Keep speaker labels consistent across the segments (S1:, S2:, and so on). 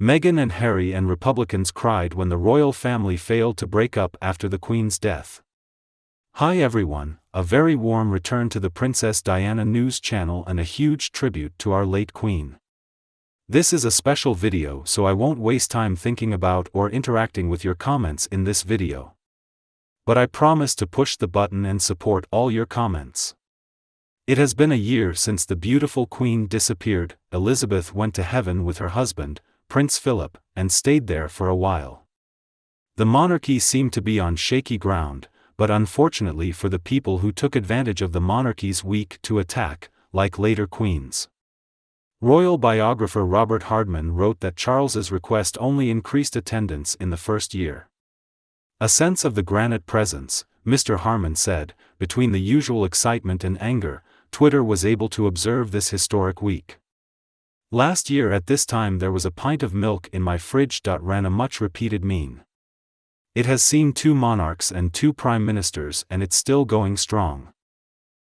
S1: Meghan and Harry and Republicans cried when the royal family failed to break up after the Queen's death. Hi everyone, a very warm return to the Princess Diana news channel and a huge tribute to our late Queen. This is a special video, so I won't waste time thinking about or interacting with your comments in this video. But I promise to push the button and support all your comments. It has been a year since the beautiful Queen disappeared. Elizabeth went to heaven with her husband, Prince Philip, and stayed there for a while. The monarchy seemed to be on shaky ground, but unfortunately for the people who took advantage of the monarchy's weak to attack, like later queens. Royal biographer Robert Hardman wrote that Charles's request only increased attendance in the first year. A sense of the granite presence, Mr. Harman said, between the usual excitement and anger, Twitter was able to observe this historic week. Last year at this time there was a pint of milk in my fridge. Ran a much repeated meme. It has seen 2 monarchs and 2 prime ministers and it's still going strong.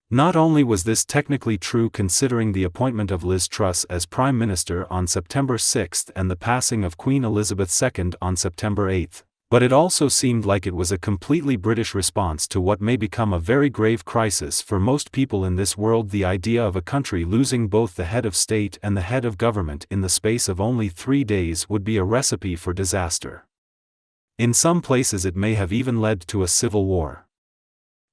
S1: Not only was this technically true considering the appointment of Liz Truss as Prime Minister on September 6 and the passing of Queen Elizabeth II on September 8, but it also seemed like it was a completely British response to what may become a very grave crisis for most people in this world. The idea of a country losing both the head of state and the head of government in the space of only 3 days would be a recipe for disaster. In some places it may have even led to a civil war.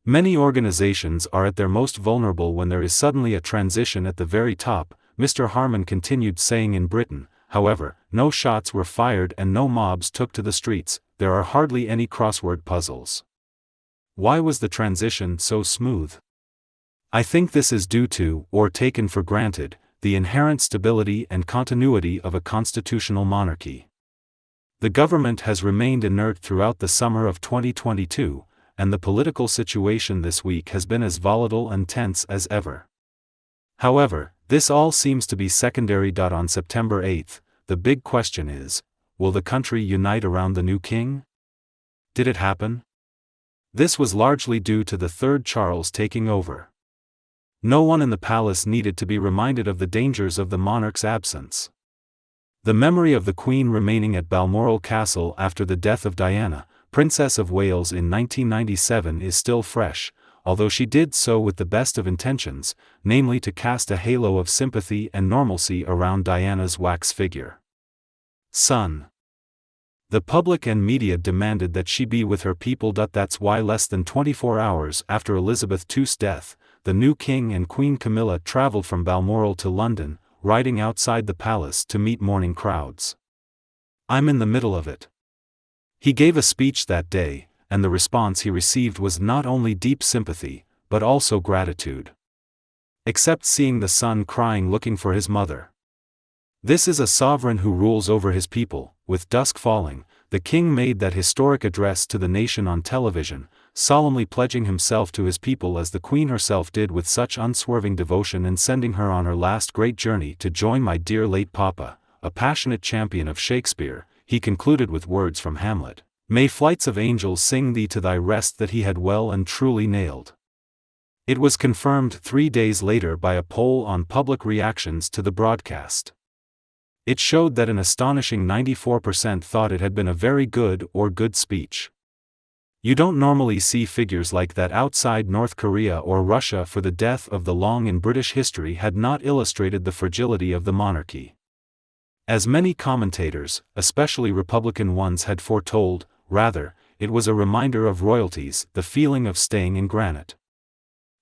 S1: Many organizations are at their most vulnerable when there is suddenly a transition at the very top, Mr. Harman continued saying. In Britain, however, no shots were fired and no mobs took to the streets. There are hardly any crossword puzzles. Why was the transition so smooth? I think this is due to, or taken for granted, the inherent stability and continuity of a constitutional monarchy. The government has remained inert throughout the summer of 2022, and the political situation this week has been as volatile and tense as ever. However, this all seems to be secondary. On September 8, the big question is, will the country unite around the new king? Did it happen? This was largely due to the third Charles taking over. No one in the palace needed to be reminded of the dangers of the monarch's absence. The memory of the Queen remaining at Balmoral Castle after the death of Diana, Princess of Wales in 1997 is still fresh, although she did so with the best of intentions, namely to cast a halo of sympathy and normalcy around Diana's wax figure. Son. The public and media demanded that she be with her people. That's why less than 24 hours after Elizabeth II's death, the new king and Queen Camilla traveled from Balmoral to London, riding outside the palace to meet mourning crowds. I'm in the middle of it. He gave a speech that day, and the response he received was not only deep sympathy, but also gratitude. Except seeing the son crying looking for his mother. This is a sovereign who rules over his people. With dusk falling, the king made that historic address to the nation on television, solemnly pledging himself to his people as the Queen herself did with such unswerving devotion, and sending her on her last great journey to join my dear late papa, a passionate champion of Shakespeare. He concluded with words from Hamlet, "May flights of angels sing thee to thy rest," that he had well and truly nailed. It was confirmed 3 days later by a poll on public reactions to the broadcast. It showed that an astonishing 94% thought it had been a very good or good speech. You don't normally see figures like that outside North Korea or Russia, for the death of the long in British history had not illustrated the fragility of the monarchy. As many commentators, especially Republican ones, had foretold, rather, it was a reminder of royalties, the feeling of staying in granite.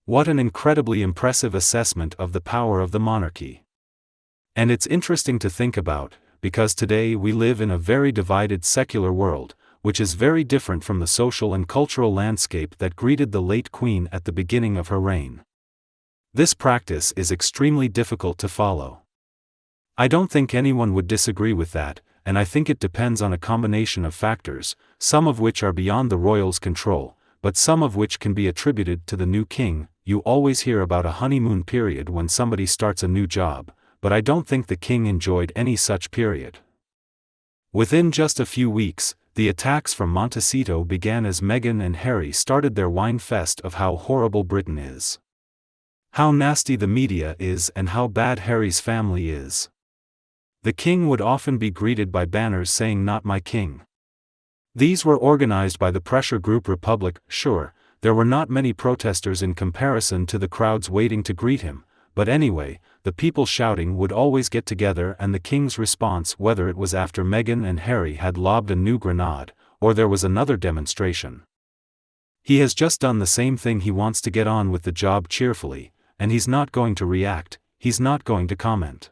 S1: What an incredibly impressive assessment of the power of the monarchy. And it's interesting to think about, because today we live in a very divided secular world, which is very different from the social and cultural landscape that greeted the late Queen at the beginning of her reign. This practice is extremely difficult to follow. I don't think anyone would disagree with that, and I think it depends on a combination of factors, some of which are beyond the royals' control, but some of which can be attributed to the new king. You always hear about a honeymoon period when somebody starts a new job, but I don't think the king enjoyed any such period. Within just a few weeks, the attacks from Montecito began as Meghan and Harry started their wine fest of how horrible Britain is. How nasty the media is and how bad Harry's family is. The king would often be greeted by banners saying "Not my king." These were organized by the pressure group Republic. Sure, there were not many protesters in comparison to the crowds waiting to greet him, but anyway, the people shouting would always get together, and the king's response, whether it was after Meghan and Harry had lobbed a new grenade, or there was another demonstration. He has just done the same thing. He wants to get on with the job cheerfully, and he's not going to react, he's not going to comment.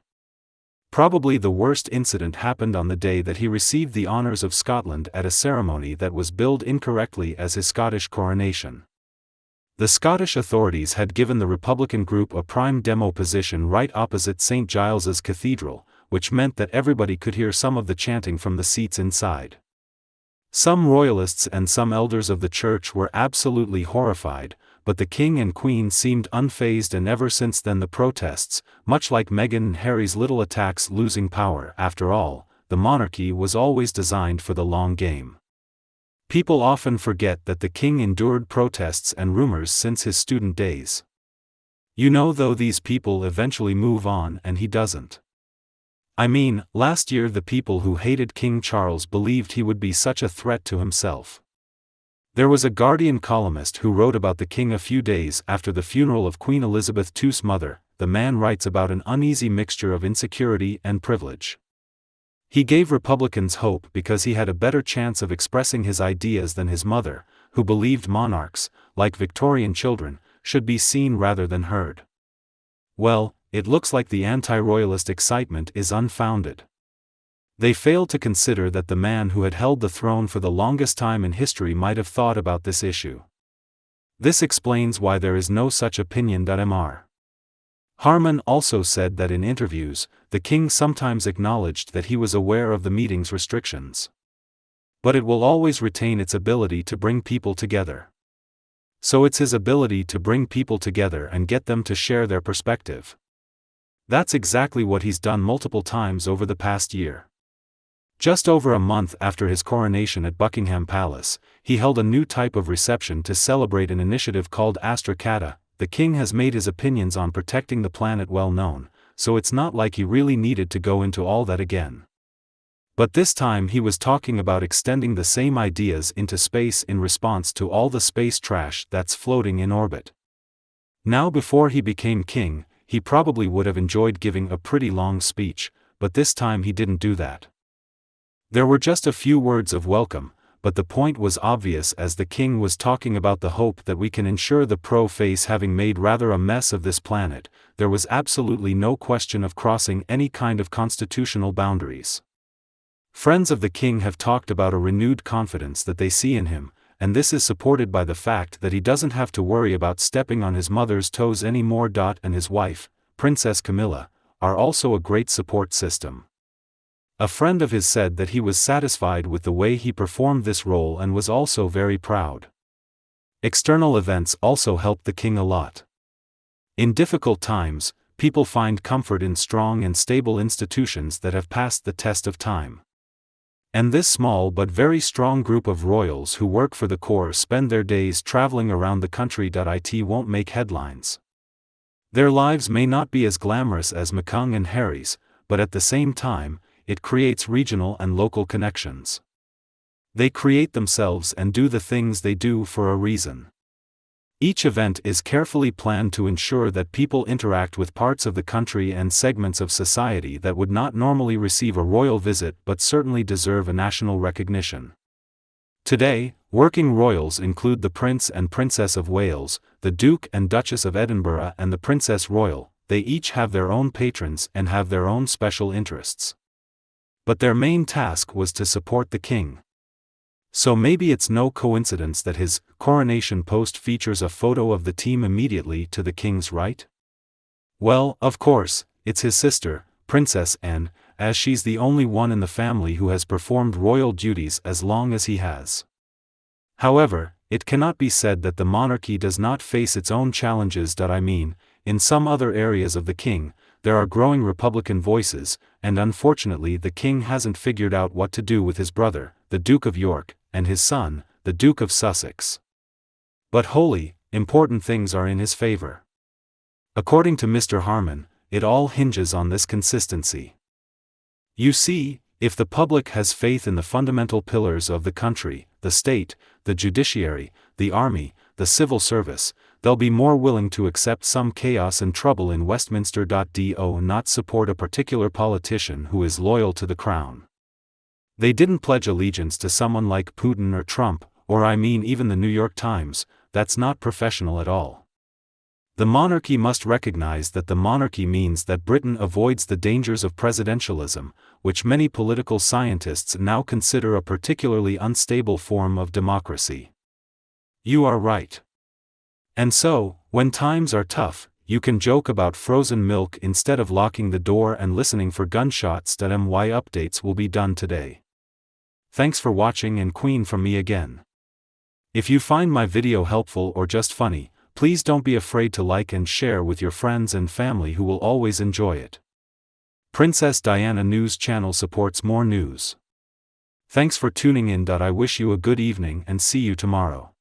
S1: Probably the worst incident happened on the day that he received the honours of Scotland at a ceremony that was billed incorrectly as his Scottish coronation. The Scottish authorities had given the Republican group a prime demo position right opposite St. Giles's Cathedral, which meant that everybody could hear some of the chanting from the seats inside. Some royalists and some elders of the church were absolutely horrified, but the king and queen seemed unfazed, and ever since then the protests, much like Meghan and Harry's little attacks, losing power. After all, the monarchy was always designed for the long game. People often forget that the king endured protests and rumors since his student days. Though these people eventually move on and he doesn't. I mean, last year the people who hated King Charles believed he would be such a threat to himself. There was a Guardian columnist who wrote about the king a few days after the funeral of Queen Elizabeth II's mother. The man writes about an uneasy mixture of insecurity and privilege. He gave Republicans hope because he had a better chance of expressing his ideas than his mother, who believed monarchs, like Victorian children, should be seen rather than heard. Well, it looks like the anti-royalist excitement is unfounded. They failed to consider that the man who had held the throne for the longest time in history might have thought about this issue. This explains why there is no such opinion. Mr. Harman also said that in interviews, the king sometimes acknowledged that he was aware of the meeting's restrictions. But it will always retain its ability to bring people together. So it's his ability to bring people together and get them to share their perspective. That's exactly what he's done multiple times over the past year. Just over a month after his coronation at Buckingham Palace, he held a new type of reception to celebrate an initiative called Astra Cata. The king has made his opinions on protecting the planet well known, so it's not like he really needed to go into all that again. But this time he was talking about extending the same ideas into space in response to all the space trash that's floating in orbit. Now, before he became king, he probably would have enjoyed giving a pretty long speech, but this time he didn't do that. There were just a few words of welcome, but the point was obvious as the king was talking about the hope that we can ensure the pro-face having made rather a mess of this planet. There was absolutely no question of crossing any kind of constitutional boundaries. Friends of the king have talked about a renewed confidence that they see in him, and this is supported by the fact that he doesn't have to worry about stepping on his mother's toes anymore. And his wife, Princess Camilla, are also a great support system. A friend of his said that he was satisfied with the way he performed this role and was also very proud. External events also helped the king a lot. In difficult times, people find comfort in strong and stable institutions that have passed the test of time. And this small but very strong group of royals who work for the core spend their days traveling around the country. It won't make headlines. Their lives may not be as glamorous as Meghan and Harry's, but at the same time, it creates regional and local connections. They create themselves and do the things they do for a reason. Each event is carefully planned to ensure that people interact with parts of the country and segments of society that would not normally receive a royal visit but certainly deserve a national recognition. Today, working royals include the Prince and Princess of Wales, the Duke and Duchess of Edinburgh and the Princess Royal. They each have their own patrons and have their own special interests. But their main task was to support the king. So maybe it's no coincidence that his coronation post features a photo of the team immediately to the king's right? Well, of course, it's his sister, Princess Anne, as she's the only one in the family who has performed royal duties as long as he has. However, it cannot be said that the monarchy does not face its own challenges. In some other areas of the king, there are growing Republican voices, and unfortunately the king hasn't figured out what to do with his brother, the Duke of York, and his son, the Duke of Sussex. But wholly important things are in his favor. According to Mr. Harman, it all hinges on this consistency. You see, if the public has faith in the fundamental pillars of the country, the state, the judiciary, the army, the civil service, they'll be more willing to accept some chaos and trouble in Westminster. Do not support a particular politician who is loyal to the crown. They didn't pledge allegiance to someone like Putin or Trump, or I mean even the New York Times. That's not professional at all. The monarchy must recognize that the monarchy means that Britain avoids the dangers of presidentialism, which many political scientists now consider a particularly unstable form of democracy. You are right. And so, when times are tough, you can joke about frozen milk instead of locking the door and listening for gunshots. My updates will be done today. Thanks for watching, and Queen from me again. If you find my video helpful or just funny, please don't be afraid to like and share with your friends and family who will always enjoy it. Princess Diana News Channel supports more news. Thanks for tuning in. I wish you a good evening and see you tomorrow.